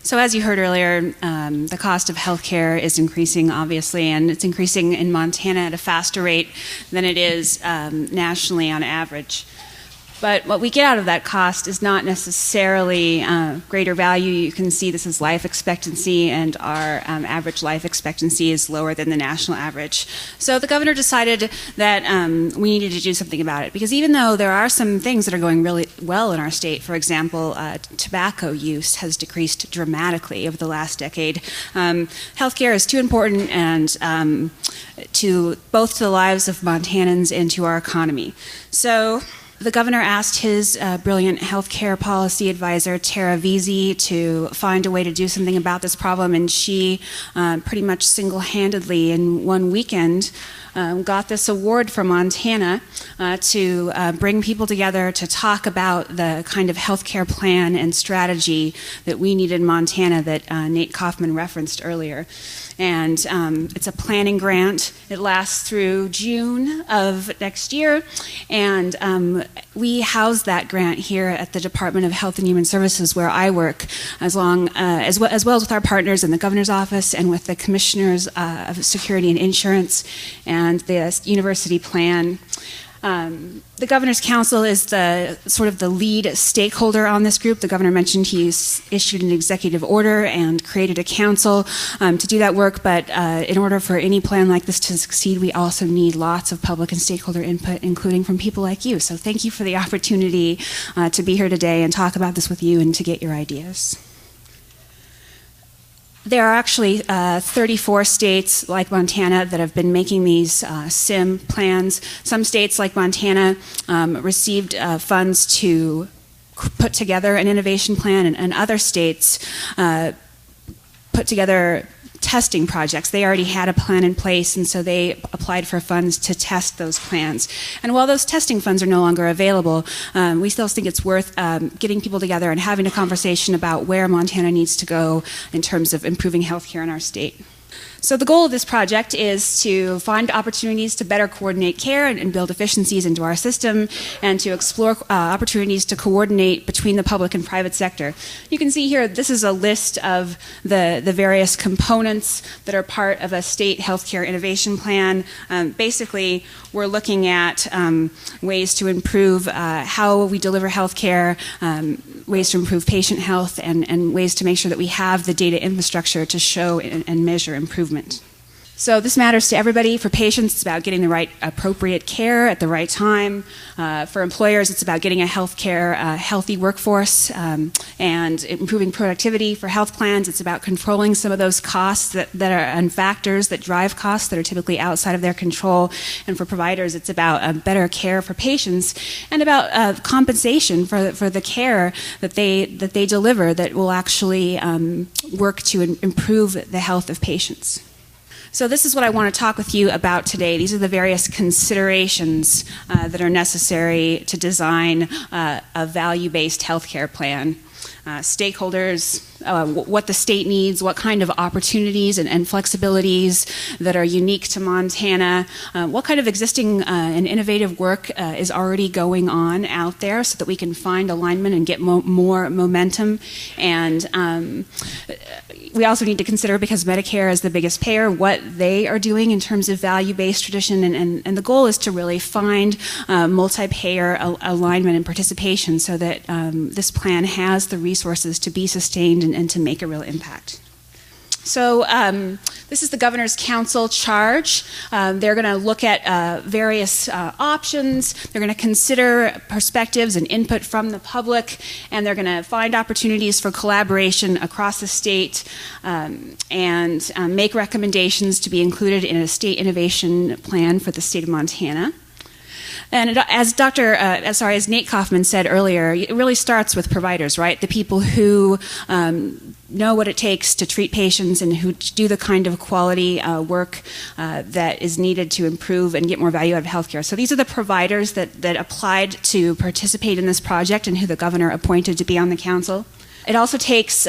So as you heard earlier, the cost of healthcare is increasing, obviously, and it's increasing in Montana at a faster rate than it is nationally on average. But what we get out of that cost is not necessarily greater value. You can see this is life expectancy, and our average life expectancy is lower than the national average. So the governor decided that we needed to do something about it, because even though there are some things that are going really well in our state, for example, tobacco use has decreased dramatically over the last decade. Healthcare is too important and to both to the lives of Montanans and to our economy. So the governor asked his brilliant healthcare policy advisor, Tara Veazey, to find a way to do something about this problem, and she pretty much single-handedly in one weekend got this award from Montana to bring people together to talk about the kind of healthcare plan and strategy that we need in Montana that Nate Kaufman referenced earlier. And it's a planning grant. It lasts through June of next year, and we house that grant here at the Department of Health and Human Services, where I work, as well as with our partners in the governor's office and with the commissioners of security and insurance and the university plan. The Governor's Council is the sort of the lead stakeholder on this group. The governor mentioned he's issued an executive order and created a council to do that work, but in order for any plan like this to succeed, we also need lots of public and stakeholder input, including from people like you. So thank you for the opportunity to be here today and talk about this with you and to get your ideas. There are actually 34 states like Montana that have been making these SIM plans. Some states like Montana received funds to put together an innovation plan, and other states put together testing projects. They already had a plan in place, and so they applied for funds to test those plans. And while those testing funds are no longer available, we still think it's worth getting people together and having a conversation about where Montana needs to go in terms of improving healthcare in our state. So the goal of this project is to find opportunities to better coordinate care and build efficiencies into our system, and to explore opportunities to coordinate between the public and private sector. You can see here, this is a list of the various components that are part of a state healthcare innovation plan. Basically, we're looking at ways to improve how we deliver healthcare, ways to improve patient health, and ways to make sure that we have the data infrastructure to show and measure improvement. So this matters to everybody. For patients, it's about getting the right appropriate care at the right time. For employers, it's about getting a healthy workforce and improving productivity. For health plans, it's about controlling some of those costs that are and factors that drive costs that are typically outside of their control. And for providers, it's about better care for patients and about compensation for the care that they deliver that will actually work to improve the health of patients. So this is what I want to talk with you about today. These are the various considerations that are necessary to design a value-based healthcare plan. Stakeholders, what the state needs, what kind of opportunities and flexibilities that are unique to Montana, what kind of existing and innovative work is already going on out there so that we can find alignment and get more momentum. And we also need to consider, because Medicare is the biggest payer, what they are doing in terms of value-based tradition. And the goal is to really find multi-payer alignment and participation so that this plan has the resources to be sustained and to make a real impact. So this is the Governor's Council charge. They're going to look at various options. They're going to consider perspectives and input from the public, and they're going to find opportunities for collaboration across the state and make recommendations to be included in a state innovation plan for the state of Montana. And as Nate Kaufman said earlier, it really starts with providers, right? The people who know what it takes to treat patients and who do the kind of quality work that is needed to improve and get more value out of healthcare. So these are the providers that applied to participate in this project and who the governor appointed to be on the council. It also takes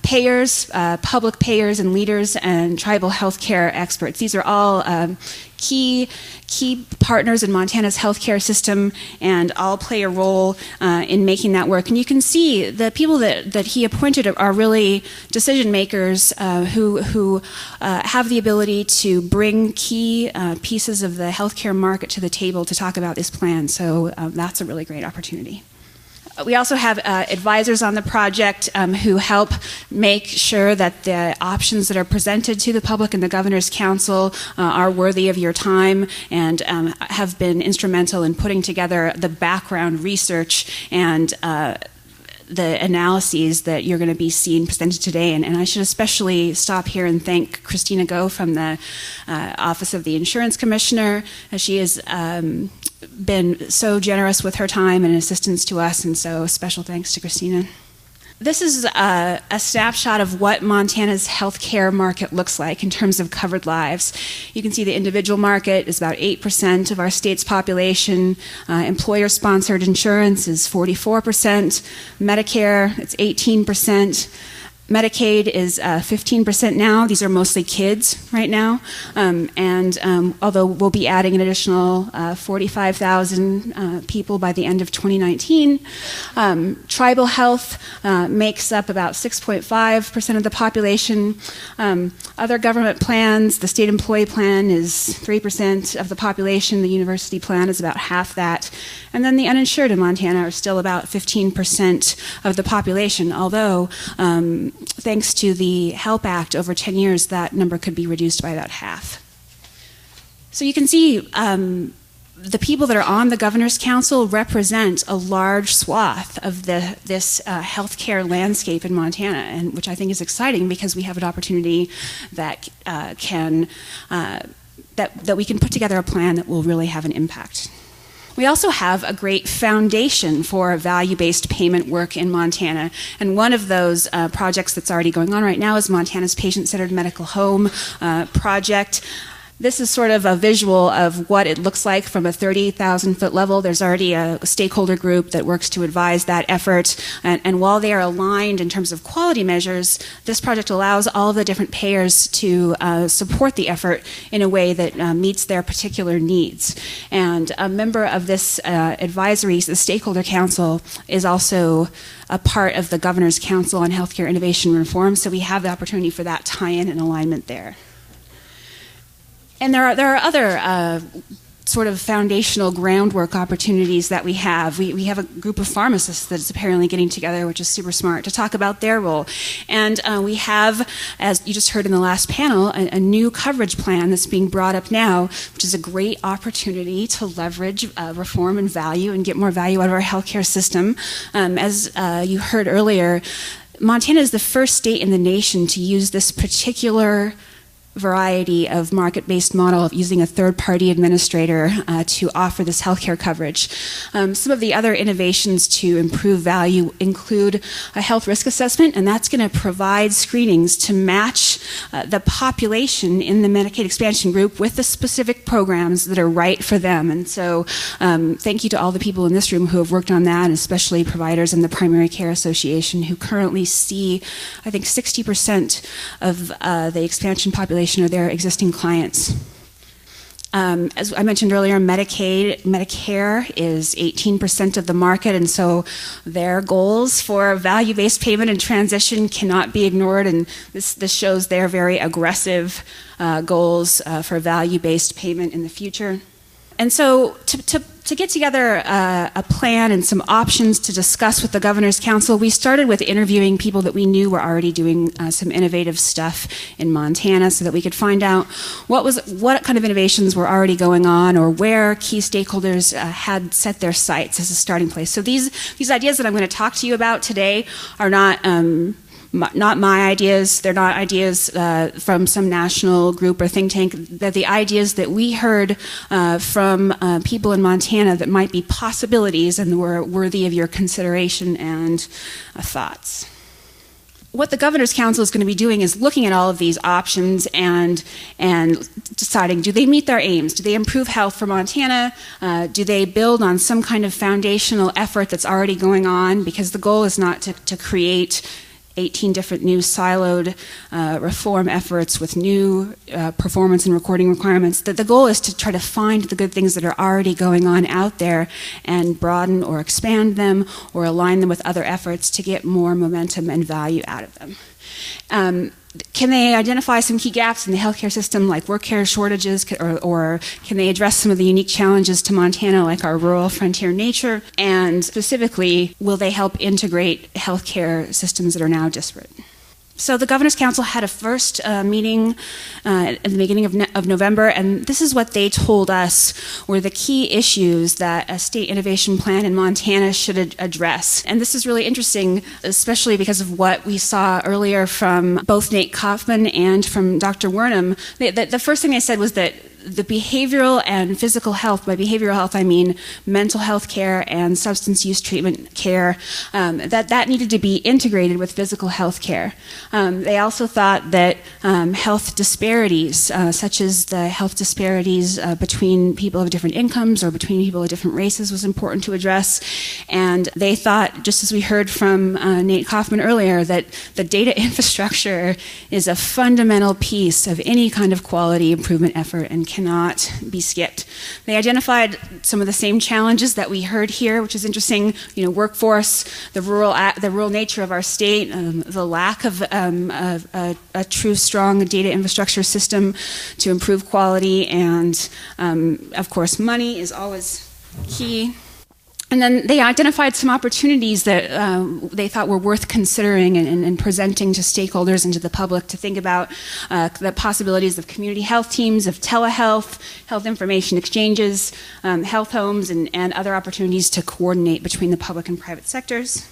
payers, public payers and leaders, and tribal healthcare experts. These are all key partners in Montana's healthcare system, and all play a role in making that work. And you can see the people that he appointed are really decision makers who have the ability to bring key pieces of the healthcare market to the table to talk about this plan. So that's a really great opportunity. We also have advisors on the project who help make sure that the options that are presented to the public and the Governor's Council are worthy of your time, and have been instrumental in putting together the background research and the analyses that you're going to be seeing presented today. And I should especially stop here and thank Christina Go from the Office of the Insurance Commissioner. She has been so generous with her time and assistance to us, and so special thanks to Christina. This is a snapshot of what Montana's healthcare market looks like in terms of covered lives. You can see the individual market is about 8% of our state's population. Employer-sponsored insurance is 44%. Medicare, it's 18%. Medicaid is 15% now. These are mostly kids right now. Although we'll be adding an additional 45,000 people by the end of 2019. Tribal health makes up about 6.5% of the population. Other government plans, the state employee plan is 3% of the population. The university plan is about half that. And then the uninsured in Montana are still about 15% of the population, although thanks to the HELP Act over 10 years, that number could be reduced by about half. So you can see the people that are on the Governor's Council represent a large swath of this healthcare landscape in Montana, and which I think is exciting because we have an opportunity that that we can put together a plan that will really have an impact. We also have a great foundation for value-based payment work in Montana, and one of those projects that's already going on right now is Montana's Patient-Centered Medical Home project. This is sort of a visual of what it looks like from a 30,000-foot level. There's already a stakeholder group that works to advise that effort. And while they are aligned in terms of quality measures, this project allows all of the different payers to support the effort in a way that meets their particular needs. And a member of this advisory, the Stakeholder Council, is also a part of the Governor's Council on Healthcare Innovation and Reform, so we have the opportunity for that tie-in and alignment there. And there are other sort of foundational groundwork opportunities that we have. We have a group of pharmacists that's apparently getting together, which is super smart, to talk about their role. And we have, as you just heard in the last panel, a new coverage plan that's being brought up now, which is a great opportunity to leverage reform and value and get more value out of our healthcare system. As you heard earlier, Montana is the first state in the nation to use this particular variety of market-based model of using a third-party administrator to offer this healthcare coverage. Some of the other innovations to improve value include a health risk assessment, and that's going to provide screenings to match the population in the Medicaid expansion group with the specific programs that are right for them. And so thank you to all the people in this room who have worked on that, and especially providers in the Primary Care Association, who currently see, I think, 60% of the expansion population are their existing clients. As I mentioned earlier, Medicare is 18% of the market, and so their goals for value-based payment and transition cannot be ignored, and this shows their very aggressive goals for value-based payment in the future. And so to get together a plan and some options to discuss with the Governor's Council, we started with interviewing people that we knew were already doing some innovative stuff in Montana, so that we could find out what kind of innovations were already going on, or where key stakeholders had set their sights as a starting place. So these ideas that I'm going to talk to you about today are not my ideas. They're not ideas from some national group or think tank. They're the ideas that we heard from people in Montana that might be possibilities and were worthy of your consideration and thoughts. what the Governor's Council is going to be doing is looking at all of these options and deciding, do they meet their aims? Do they improve health for Montana? Do they build on some kind of foundational effort that's already going on? Because the goal is not to create 18 different new siloed reform efforts with new performance and recording requirements. That the goal is to try to find the good things that are already going on out there and broaden or expand them or align them with other efforts to get more momentum and value out of them. Can they identify some key gaps in the healthcare system, like work care shortages, or can they address some of the unique challenges to Montana, like our rural frontier nature? And specifically, will they help integrate healthcare systems that are now disparate? So the Governor's Council had a first meeting at the beginning of November, and this is what they told us were the key issues that a state innovation plan in Montana should address. And this is really interesting, especially because of what we saw earlier from both Nate Kaufman and from Dr. Wernham. The first thing they said was that the behavioral and physical health, by behavioral health I mean mental health care and substance use treatment care, that needed to be integrated with physical health care. They also thought that health disparities, such as the health disparities between people of different incomes or between people of different races, was important to address. And they thought, just as we heard from Nate Kaufman earlier, that the data infrastructure is a fundamental piece of any kind of quality improvement effort and cannot be skipped. They identified some of the same challenges that we heard here, which is interesting. Workforce, the rural nature of our state, the lack of a true strong data infrastructure system to improve quality, and of course, money is always key. And then they identified some opportunities that they thought were worth considering and presenting to stakeholders and to the public to think about the possibilities of community health teams, of telehealth, health information exchanges, health homes, and other opportunities to coordinate between the public and private sectors.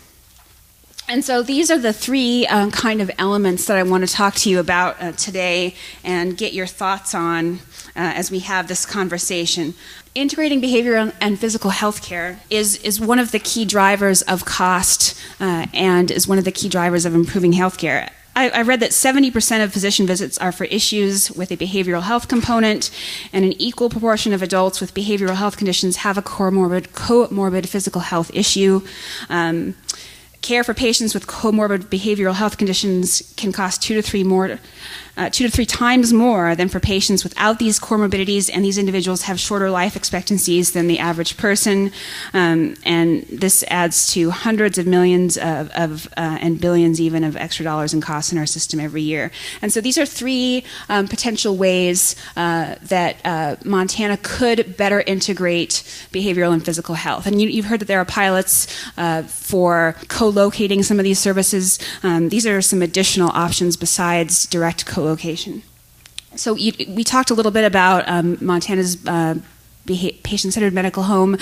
And so these are the three kind of elements that I want to talk to you about today and get your thoughts on as we have this conversation. Integrating behavioral and physical health care is one of the key drivers of cost and is one of the key drivers of improving health care. I read that 70% of physician visits are for issues with a behavioral health component, and an equal proportion of adults with behavioral health conditions have a comorbid physical health issue. Care for patients with comorbid behavioral health conditions can cost 2 to 3 times more than for patients without these comorbidities, and these individuals have shorter life expectancies than the average person, and this adds to hundreds of millions and billions even of extra dollars in costs in our system every year. And so these are three potential ways that Montana could better integrate behavioral and physical health. And you've heard that there are pilots for co-locating some of these services. These are some additional options besides direct co-location. So we talked a little bit about Montana's patient-centered medical home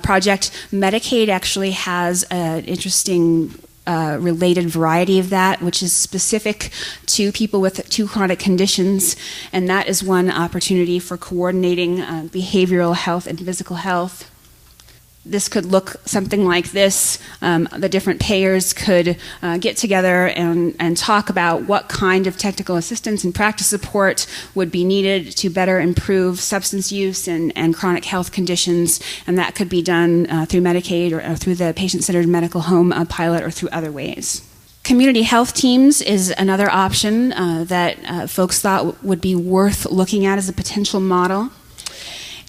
project. Medicaid actually has an interesting related variety of that, which is specific to people with two chronic conditions, and that is one opportunity for coordinating behavioral health and physical health. This could look something like this. The different payers could get together and talk about what kind of technical assistance and practice support would be needed to better improve substance use and chronic health conditions, and that could be done through Medicaid or through the patient-centered medical home pilot or through other ways. Community health teams is another option that folks thought would be worth looking at as a potential model.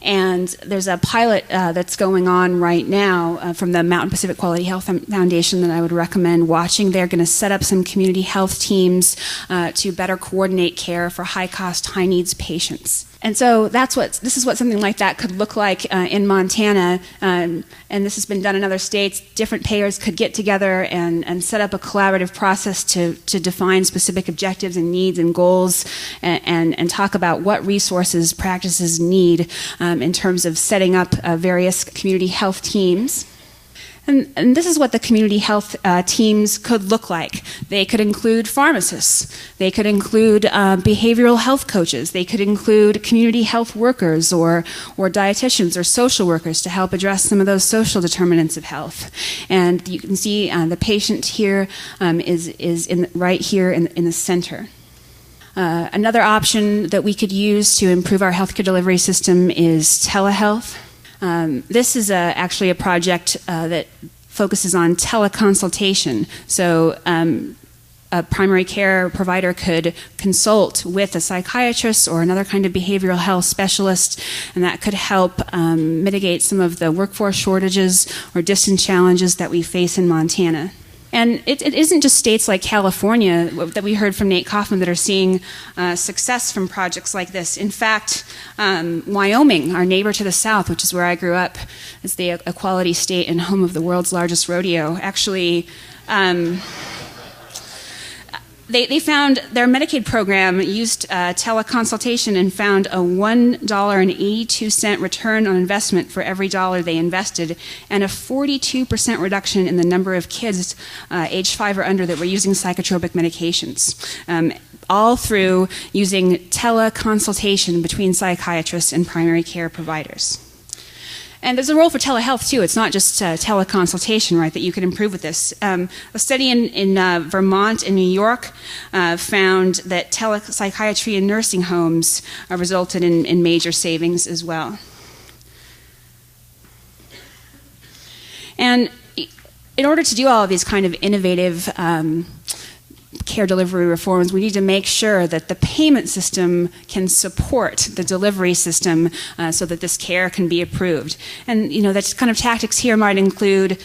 And there's a pilot that's going on right now from the Mountain Pacific Quality Health Foundation that I would recommend watching. They're going to set up some community health teams to better coordinate care for high-cost, high-needs patients. And so this is what something like that could look like in Montana, and this has been done in other states. Different payers could get together and set up a collaborative process to define specific objectives and needs and goals, and talk about what resources practices need in terms of setting up various community health teams. And this is what the community health teams could look like. They could include pharmacists. They could include behavioral health coaches. They could include community health workers or dietitians or social workers to help address some of those social determinants of health. And you can see the patient here is right here in the center. Another option that we could use to improve our healthcare delivery system is telehealth. This is actually a project that focuses on teleconsultation. So a primary care provider could consult with a psychiatrist or another kind of behavioral health specialist, and that could help mitigate some of the workforce shortages or distance challenges that we face in Montana. And it isn't just states like California that we heard from Nate Kaufman that are seeing success from projects like this. In fact, Wyoming, our neighbor to the south, which is where I grew up, is the equality state and home of the world's largest rodeo, actually they found their Medicaid program used teleconsultation and found a $1.82 return on investment for every dollar they invested, and a 42% reduction in the number of kids age 5 or under that were using psychotropic medications, all through using teleconsultation between psychiatrists and primary care providers. And there's a role for telehealth, too. It's not just teleconsultation, right, that you can improve with this. A study in Vermont and New York found that telepsychiatry in nursing homes resulted in major savings as well. And in order to do all of these kind of innovative care delivery reforms, we need to make sure that the payment system can support the delivery system so that this care can be approved. And that kind of tactics here might include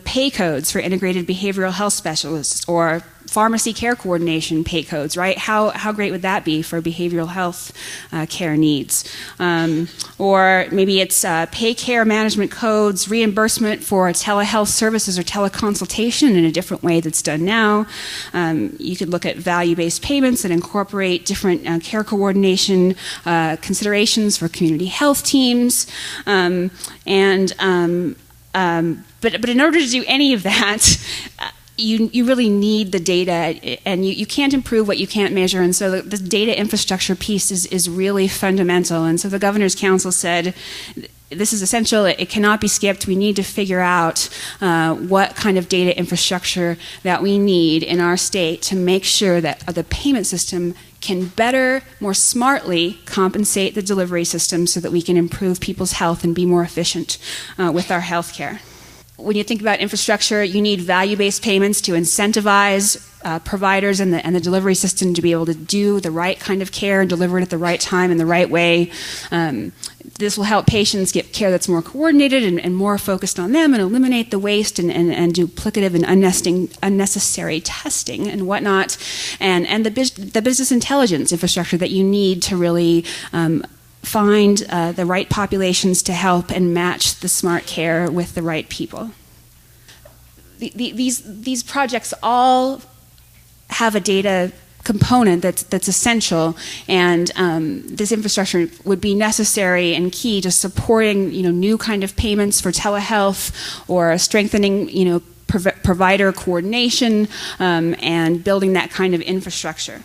pay codes for integrated behavioral health specialists or pharmacy care coordination pay codes, right? How great would that be for behavioral health care needs? Or maybe it's pay care management codes, reimbursement for telehealth services or teleconsultation in a different way that's done now. You could look at value-based payments that incorporate different care coordination considerations for community health teams. But in order to do any of that, you really need the data, and you can't improve what you can't measure, and so the data infrastructure piece is really fundamental. And so the Governor's Council said, this is essential, it cannot be skipped. We need to figure out what kind of data infrastructure that we need in our state to make sure that the payment system can better, more smartly compensate the delivery system so that we can improve people's health and be more efficient with our health care. When you think about infrastructure, you need value-based payments to incentivize providers and the delivery system to be able to do the right kind of care and deliver it at the right time in the right way. This will help patients get care that's more coordinated and more focused on them, and eliminate the waste and duplicative and unnecessary testing and whatnot. And the business intelligence infrastructure that you need to really find the right populations to help and match the smart care with the right people. These projects all have a data component that's essential, and this infrastructure would be necessary and key to supporting new kind of payments for telehealth or strengthening provider coordination and building that kind of infrastructure.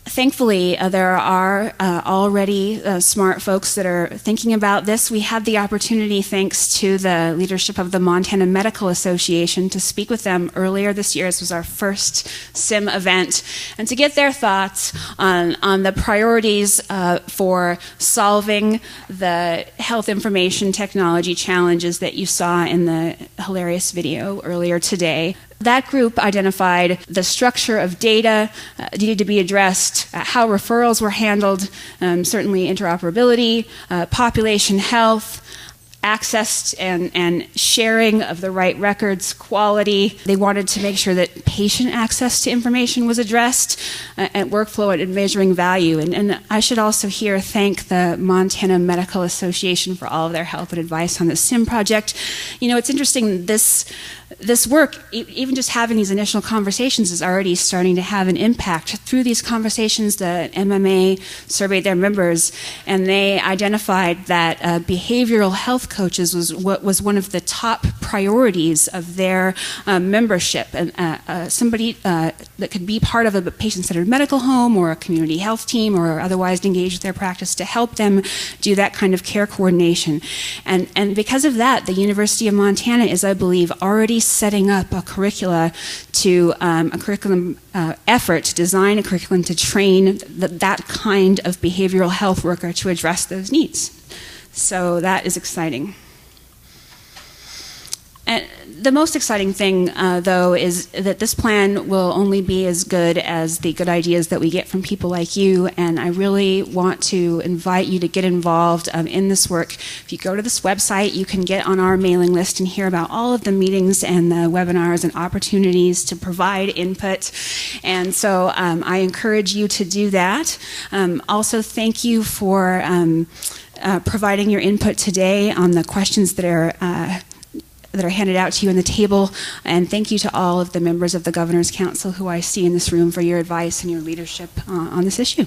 Thankfully, there are already smart folks that are thinking about this. We had the opportunity, thanks to the leadership of the Montana Medical Association, to speak with them earlier this year. This was our first SIM event, and to get their thoughts on the priorities for solving the health information technology challenges that you saw in the hilarious video earlier today. That group identified the structure of data needed to be addressed, how referrals were handled, certainly interoperability, population health, access and sharing of the right records, quality. They wanted to make sure that patient access to information was addressed, and workflow and measuring value. And I should also here thank the Montana Medical Association for all of their help and advice on the SIM project. It's interesting, this this work, even just having these initial conversations, is already starting to have an impact. Through these conversations, the MMA surveyed their members, and they identified that behavioral health coaches was one of the top priorities of their membership. And somebody that could be part of a patient-centered medical home or a community health team or otherwise engage with their practice to help them do that kind of care coordination. And because of that, the University of Montana is, I believe, already setting up a curriculum effort to design a curriculum to train that kind of behavioral health worker to address those needs. So that is exciting. And the most exciting thing, though, is that this plan will only be as good as the good ideas that we get from people like you, and I really want to invite you to get involved in this work. If you go to this website, you can get on our mailing list and hear about all of the meetings and the webinars and opportunities to provide input, and so I encourage you to do that. Also, thank you for providing your input today on the questions that are handed out to you on the table, and thank you to all of the members of the Governor's Council who I see in this room for your advice and your leadership on this issue.